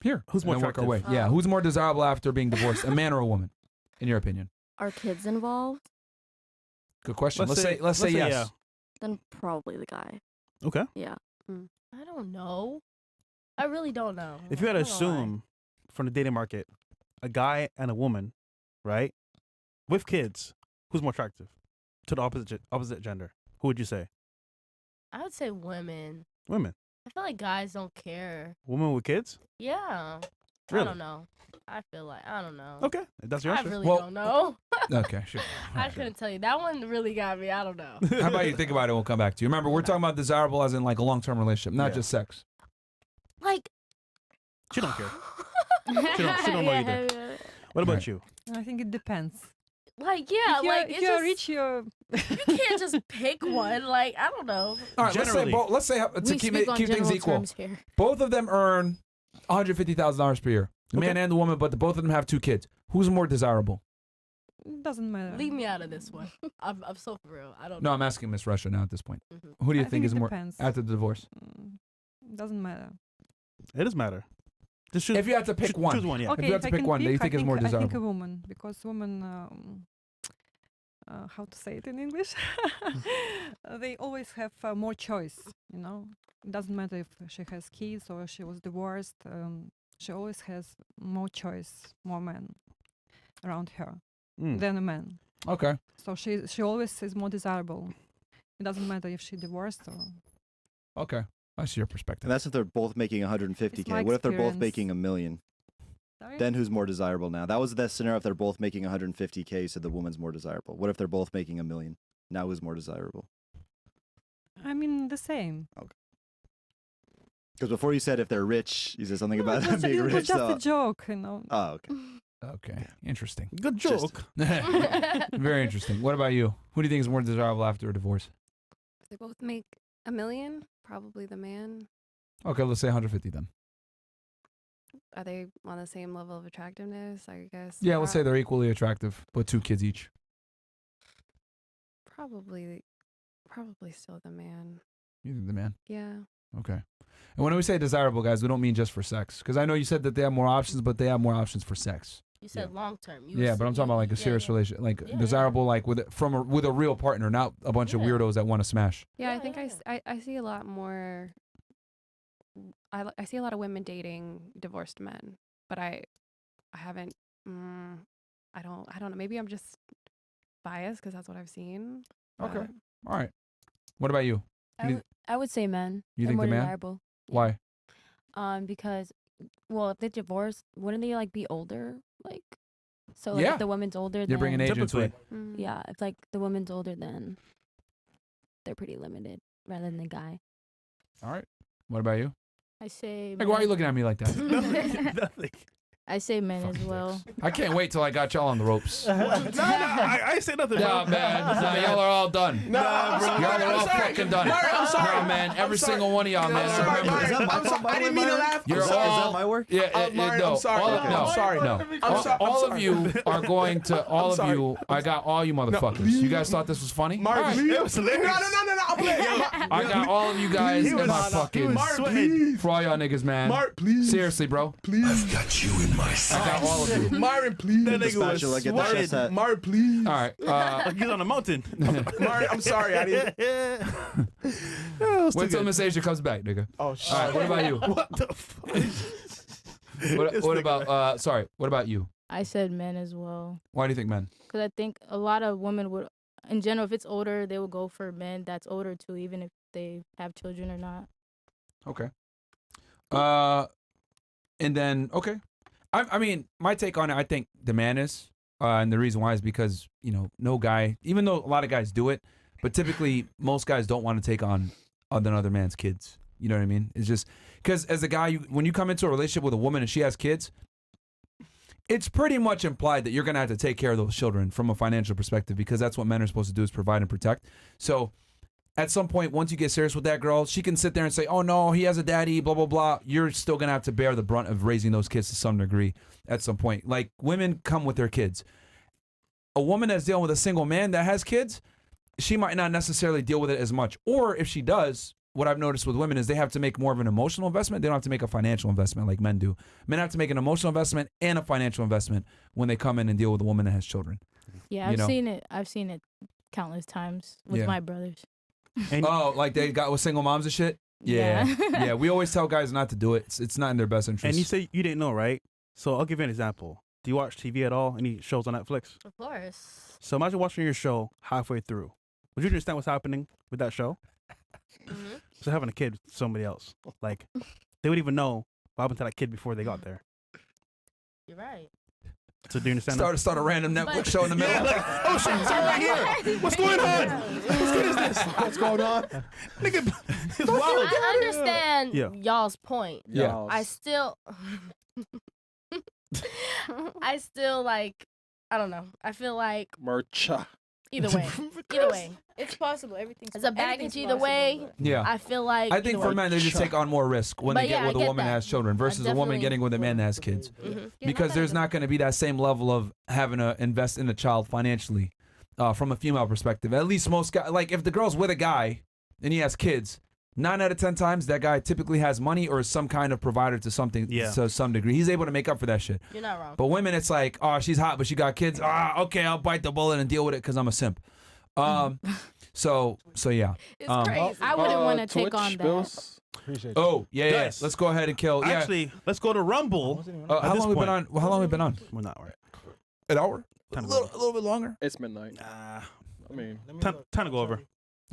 here. Who's more and work our way. attractive? Yeah, who's more desirable after being divorced, a man or a woman, in your opinion? Are kids involved? Good question. Let's say yes. yeah. Then probably the guy. Okay. Yeah. I don't know. I really don't know. If you had to I'm not gonna lie. assume from the dating market, a guy and a woman, right, with kids, who's more attractive to the opposite gender? Who would you say? I would say women. Women. I feel like guys don't care. Women with kids? Yeah. I Really? don't know. I feel like I don't know. Okay, if that's your I answer. really Well- don't know. Okay, sure. I couldn't tell you. That one really got me. I don't know. How about you think about it? We'll come back to you. Remember, we're talking about desirable as in like a long-term relationship, not Yeah. just sex. Like, She don't care. She don't know either. yeah. What about Right. you? I think it depends. Like, yeah, if you're, like if it's you're just, rich, you're you can't just pick one. Like, I don't know. All right, Generally. let's say to We keep speak on things general equal. terms here. Both of them earn $150,000 per year. The man and the woman, but both of them have 2 kids. Who's more desirable? it doesn't matter. Leave me out of this one. I'm so for real. I don't No, know. I'm asking Miss Russia now at this point. Mhm. Who do you I think is it more depends. after the divorce? It doesn't matter. It does matter. Just choose, If you had to pick one. choose one, yeah. Okay, you had to I pick can one that you think is more I think a desirable. woman, because women, how to say it in English? They always have more choice. You know, it doesn't matter if she has kids or she was divorced. She always has more choice, more men around her Mm. than a man. Okay. So she always is more desirable. It doesn't matter if she divorced or. Okay. I see your perspective. And that's if they're both making 150K. It's my What if they're both experience. making $1 million? Sorry? Then who's more desirable now? That was the scenario if they're both making 150K, so the woman's more desirable. What if they're both making $1 million? Now who's more desirable? I mean the same. Because before you said if they're rich, you said something No, about it them was, being it was rich. just So. a joke, you know. Oh, okay. Okay. Interesting. Good Just- joke. Very interesting. What about you? Who do you think is more desirable after a divorce? If they both make $1 million, probably the man. Okay, let's say 150 then. Are they on the same level of attractiveness? I guess. Yeah, let's say they're equally attractive, but 2 kids each. probably still the man. You think the man? Yeah. Okay. And when we say desirable, guys, we don't mean just for sex. Because I know you said that they have more options, but they have more options for sex. You said long term. Yeah, but I'm talking about like a serious relationship, like Yeah, desirable, like with a real partner, not a bunch of Yeah. weirdos that want to smash. Yeah, I Yeah, think yeah, I see a lot more. I see a lot of women dating divorced men, but I haven't. I don't know. Maybe I'm just biased because that's what I've seen. Okay. but- All right. What about you? I would say men. You They're think more the man? desirable. Yeah. Why? Because, well, if they're divorced, wouldn't they like be older? Like, so like Yeah. if the woman's older, You're then bringing age into Typically. it. Mm. yeah, if like the woman's older, then they're pretty limited rather than the guy. All right. What about you? I say. Like, why are you looking at me like that? Nothing. I say men as Fucking well. dicks. I can't wait till I got y'all on the ropes. No, I ain't say nothing. Nah, bro. man. Nah, y'all are all done. Nah, bro. Y'all are all fucking done. I'm sorry. Nah, man. Every sorry. single one of y'all, man. I'm I sorry, remember. Myron. Is that my I'm fault, sorry. I didn't mean to laugh. You're Is that all. my work? Yeah, Myron, no. I'm sorry. All, Okay. no, I'm sorry. no. I'm sorry. All of you are going to. All of sorry. you. I got all you motherfuckers. You guys thought this was funny? Mark, All right. please. It was hilarious. No. I'm I got all of you guys He in was- my he fucking. was Mark, sweating. please. For all y'all niggas, man. Mark, please. Seriously, bro. Please. Got you in my I sights. got all of you. Myron, please. That nigga was Spatula, get the sweating. chest hat. Mark, please. All right. Like he's on a mountain. Myron, I'm sorry. I didn't. Wait till Miss Asia comes back, nigga. Oh, shit. All right. What about you? What the fuck? What about? Sorry. What about you? I said men as well. Why do you think men? Because I think a lot of women would, in general, if it's older, they would go for men that's older too, even if they have children or not. Okay. And then okay. I mean, my take on it, I think the man is, and the reason why is because no guy, even though a lot of guys do it, but typically most guys don't want to take on another man's kids. You know what I mean? It's just because as a guy, when you come into a relationship with a woman and she has kids, it's pretty much implied that you're gonna have to take care of those children from a financial perspective because that's what men are supposed to do is provide and protect. So at some point, once you get serious with that girl, she can sit there and say, oh no, he has a daddy, blah, blah, blah. You're still going to have to bear the brunt of raising those kids to some degree at some point. Like, women come with their kids. A woman that's dealing with a single man that has kids, she might not necessarily deal with it as much. Or if she does, what I've noticed with women is they have to make more of an emotional investment. They don't have to make a financial investment like men do. Men have to make an emotional investment and a financial investment when they come in and deal with a woman that has children. Yeah, You I've know? seen it. I've seen it countless times with Yeah. my brothers. And Oh, like they got with single moms and shit? Yeah. Yeah. Yeah, we always tell guys not to do it. It's not in their best interest. and you say you didn't know, right? So I'll give you an example. Do you watch TV at all? Any shows on Netflix? Of course. So imagine watching your show halfway through. Would you understand what's happening with that show? Mhm. So having a kid with somebody else, like they would even know what happened to that kid before they got there. You're right. So do you understand? that? start a random Netflix But- show in the middle. Yeah, like, oh shit, it's right here. What's going on? Whose kid is this? What's going on? Nigga, it's wild. I understand Yeah. y'all's point. Yeah. I still, I still like, I don't know. I feel like Merch. either way, either way, It's possible. Everything's it's a baggage either way. Yeah. I feel like I think either for way. men, they just take on more risk when But they get yeah, I with a get woman that that. has children versus a woman definitely- getting with a man that has kids. Mhm. Because there's not going to be that same level of having to invest in a child financially from a female perspective. At least most guys, like if the girl's with a guy and he has kids, 9 out of 10 times that guy typically has money or is some kind of provider to something Yeah. to some degree. He's able to make up for that shit. You're not wrong. But women, it's like, oh, she's hot, but she got kids. Okay, I'll bite the bullet and deal with it because I'm a simp. So yeah. It's um, crazy. I wouldn't want to take on that. Bills? Appreciate you. Oh yeah. Guys. Let's go ahead and kill. Yeah. Actually, let's go to Rumble. how at this long we been point- on? How long we been on? We're not right. An hour. A Time to little bit longer. It's midnight. Nah. I mean, Time to go over.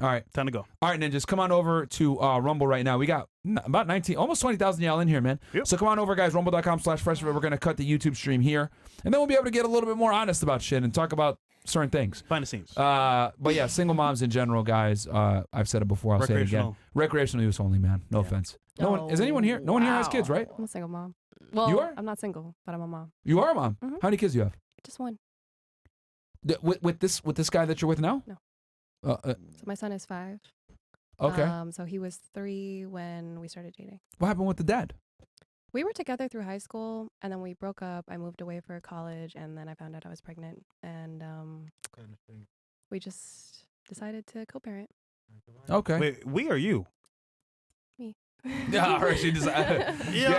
All right. Time to go. All right, ninjas, come on over to Rumble right now. We got about 19, almost 20,000 y'all in here, man. Yep. So come on over, guys, rumble.com/freshman. We're going to cut the YouTube stream here. And then we'll be able to get a little bit more honest about shit and talk about certain things. Behind the scenes. But yeah, single moms in general, guys, I've said it before, I'll say it again. Recreational use only, man. No offense. No one, is anyone here? No one here has kids, right? I'm a single mom. Well, You are? I'm not single, but I'm a mom. You are a mom. Mhm. How many kids do you have? Just one. With this guy that you're with now? No. So So my son is 5. okay. So he was 3 when we started dating. What happened with the dad? We were together through high school, and then we broke up. I moved away for college, and then I found out I was pregnant, and we just decided to co-parent. Okay. Wait, we or you? Yeah, or she just, yeah,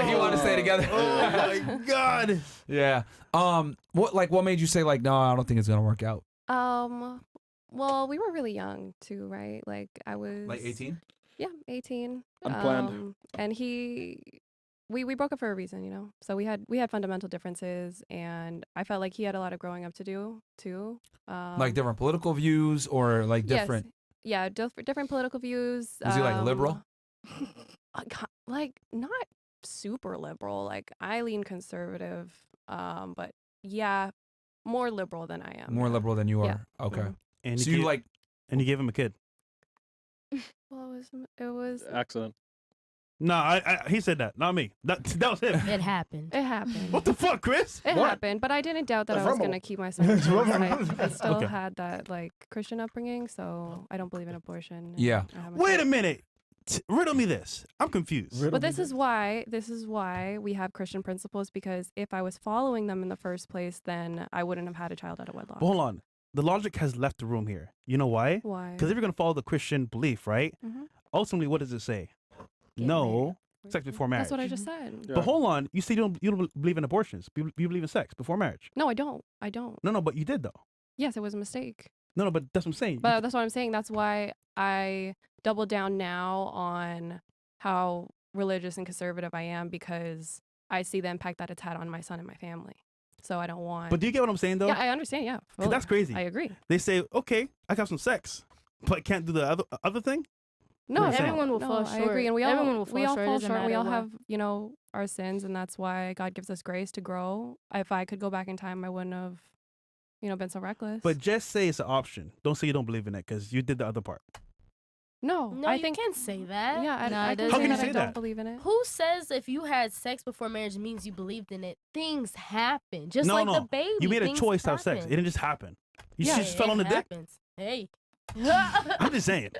he want to stay together. Oh my God. Yeah. What made you say like, no, I don't think it's gonna work out? Well, we were really young too, right? Like I was Like 18? Yeah, 18. Unplanned. And we broke up for a reason, you know. So we had fundamental differences, and I felt like he had a lot of growing up to do too. Like different political views or like different? Yes. Yeah, different political views. Was he like liberal? Like not super liberal. Like I lean conservative, but yeah, more liberal than I am. More yeah. liberal than you are. Yeah. Okay. Mhm. And So you you like and you gave him a kid. Well, it was accident. No, he said that, not me. That was him. It happened. it happened. What the fuck, Chris? It What? happened, but I didn't doubt that That's I was Rumble. gonna keep my son. I still Okay. had that like Christian upbringing, so I don't believe in abortion. and Yeah. I haven't Wait tried. a minute. Riddle me this. I'm confused. But this is why we have Christian principles, because if I was following them in the first place, then I wouldn't have had a child out of wedlock. But hold on. The logic has left the room here. You know why? Why? Because if you're gonna follow the Christian belief, right? Mhm. Ultimately, what does it say? Get No, sex before marriage. That's what I just said. Yeah. But hold on. You say you don't believe in abortions. You believe in sex before marriage. No, I don't. I don't. No, but you did though. Yes, it was a mistake. No, but that's what I'm saying. But that's what I'm saying. That's why I double down now on how religious and conservative I am, because I see the impact that it's had on my son and my family. So I don't want. But do you get what I'm saying though? yeah, I understand. Yeah, 'Cause that's crazy. I agree. They say, okay, I got some sex, but I can't do the other thing. No, You're saying. Everyone will no, fall I short. agree, and we all Everyone will we all fall fall short. It short. doesn't We all matter have our sins, and that's why God gives us grace to grow. If I could go back in time, I wouldn't have been so reckless. But just say it's an option. Don't say you don't believe in it because you did the other part. no, No, I you think can't say that. yeah, No, I it can doesn't. say How can you that I say don't that? believe in it. Who says if you had sex before marriage means you believed in it? Things happen. Just No, like no. the baby. You made a things choice to have sex. It happen. didn't just happen. You Yeah, just fell on the dick. happens. Hey. I'm just saying.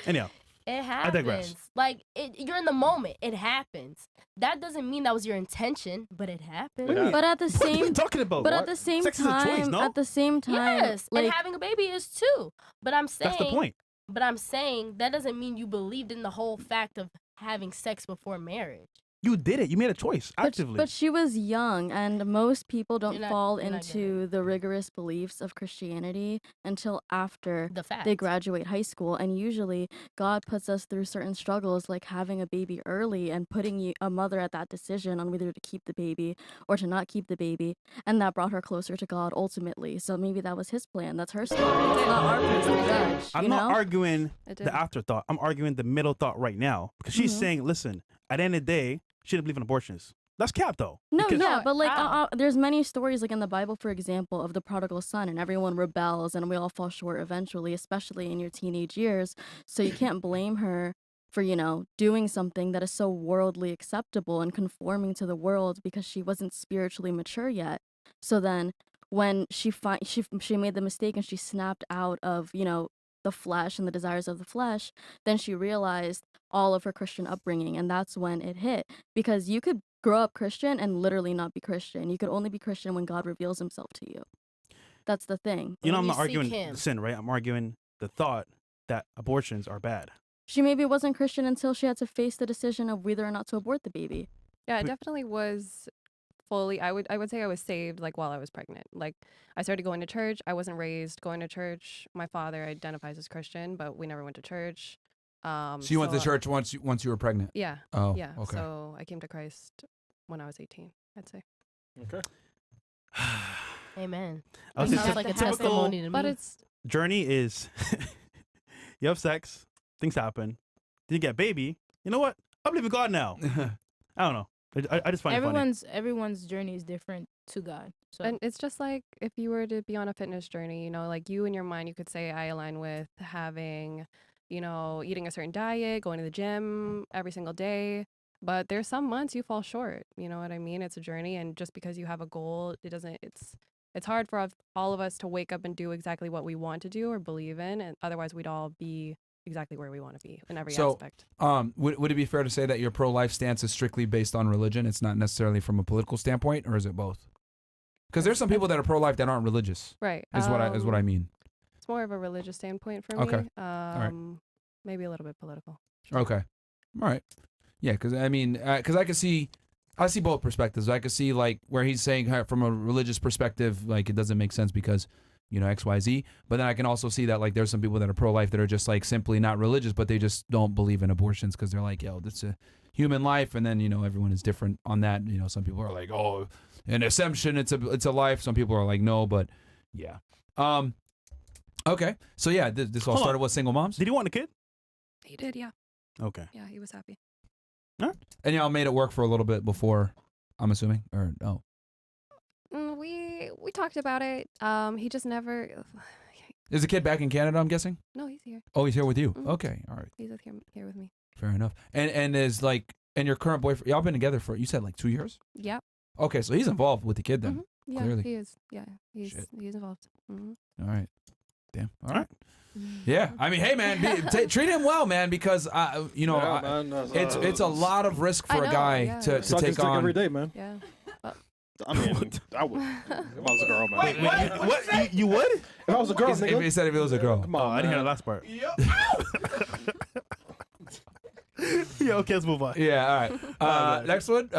Anyhow, It happens. digress. Like you're in the moment. It happens. That doesn't mean that was your intention, but it happened. Yeah. But at the what are you same talking about? but What? at the same Sex is a choice, time, no? at the same time, Yes, like and having a baby is too. But I'm saying That's the point. But I'm saying that doesn't mean you believed in the whole fact of having sex before marriage. You did it. You made a choice actively. But she was young, and most people don't You're not- fall you're not getting into the rigorous beliefs of Christianity until after The fact. they graduate high school. And usually, God puts us through certain struggles, like having a baby early and putting a mother at that decision on whether to keep the baby or to not keep the baby. And that brought her closer to God ultimately. So maybe that was his plan. That's her story. It's not our place to judge. I'm you not know? arguing It did. the afterthought. I'm arguing the middle thought right now because she's Mhm. saying, listen, at the end of the day, she didn't believe in abortions. That's cap though. No, Because- yeah, No, but like, how? there's many stories, like in the Bible, for example, of the prodigal son, and everyone rebels, and we all fall short eventually, especially in your teenage years. So you can't blame her for, doing something that is so worldly acceptable and conforming to the world because she wasn't spiritually mature yet. So then, when she made the mistake and she snapped out of, the flesh and the desires of the flesh, then she realized all of her Christian upbringing, and that's when it hit. Because you could grow up Christian and literally not be Christian. You could only be Christian when God reveals himself to you. That's the thing. You know, I'm When not you seek arguing him. the sin, right? I'm arguing the thought that abortions are bad. She maybe wasn't Christian until she had to face the decision of whether or not to abort the baby. Yeah, it Wait. definitely was fully. I would say I was saved like while I was pregnant. Like I started going to church. I wasn't raised going to church. My father identifies as Christian, but we never went to church. So you went to church once you were pregnant. Yeah. Oh, Yeah. okay. So I came to Christ when I was 18. I'd say. Okay. Amen. I was That just sounds like a typical testimony to But me. it's journey is you have sex, things happen, then you get a baby. You know what? I believe in God now. I don't know. I just find it funny. Everyone's journey is different to God. So and it's just like if you were to be on a fitness journey, you know, like you in your mind, you could say I align with having, you know, eating a certain diet, going to the gym every single day. But there's some months you fall short. You know what I mean? It's a journey, and just because you have a goal, it doesn't. It's hard for all of us to wake up and do exactly what we want to do or believe in, and otherwise we'd all be exactly where we want to be in every So, aspect. Would it be fair to say that your pro-life stance is strictly based on religion? It's not necessarily from a political standpoint, or is it both? Because there's some people that are pro-life that aren't religious. Right. Is what I mean. It's more of a religious standpoint for Okay. me. right. Maybe a little bit political. Okay. All right. Yeah, because I mean, because I see both perspectives. I could see like where he's saying from a religious perspective, like it doesn't make sense because, you know, X, Y, Z. But then I can also see that like there's some people that are pro-life that are just like simply not religious, but they just don't believe in abortions because they're like, yo, that's a human life, and then, you know, everyone is different on that. You know, some people are like, oh, an assumption, it's a life. Some people are like, no, but yeah. Okay. So yeah, this all Hold on. started with single moms, Did you want a kid? He did, yeah. Okay. Yeah, he was happy. and y'all made it work for a little bit before, I'm assuming, or no? We talked about it. He just never. Is the kid back in Canada, I'm guessing? No, he's here. Oh, he's here with you. Mhm. Okay, all right, He's here with me. fair enough. And is like, and your current boyfriend, y'all been together for, you said like 2 years? Yep. Okay, so he's involved with the kid then. Mhm. Yeah, clearly. he is. Yeah, he's Shit. involved. Mm-hmm. All right, damn. All right. Yeah, I mean, hey man, treat him well, man, because you know, Yeah, man, that's, it's a lot of risk for I a know, guy yeah. to Suck his take dick on. every day, man. Yeah. I mean, I would. If I was a girl, man. Wait, what? You would? If I was a girl, If nigga. he said if it was a girl. Come Oh, on, I didn't hear the man. last part. Yeah, okay, let's move on. Yeah, all right. Next one.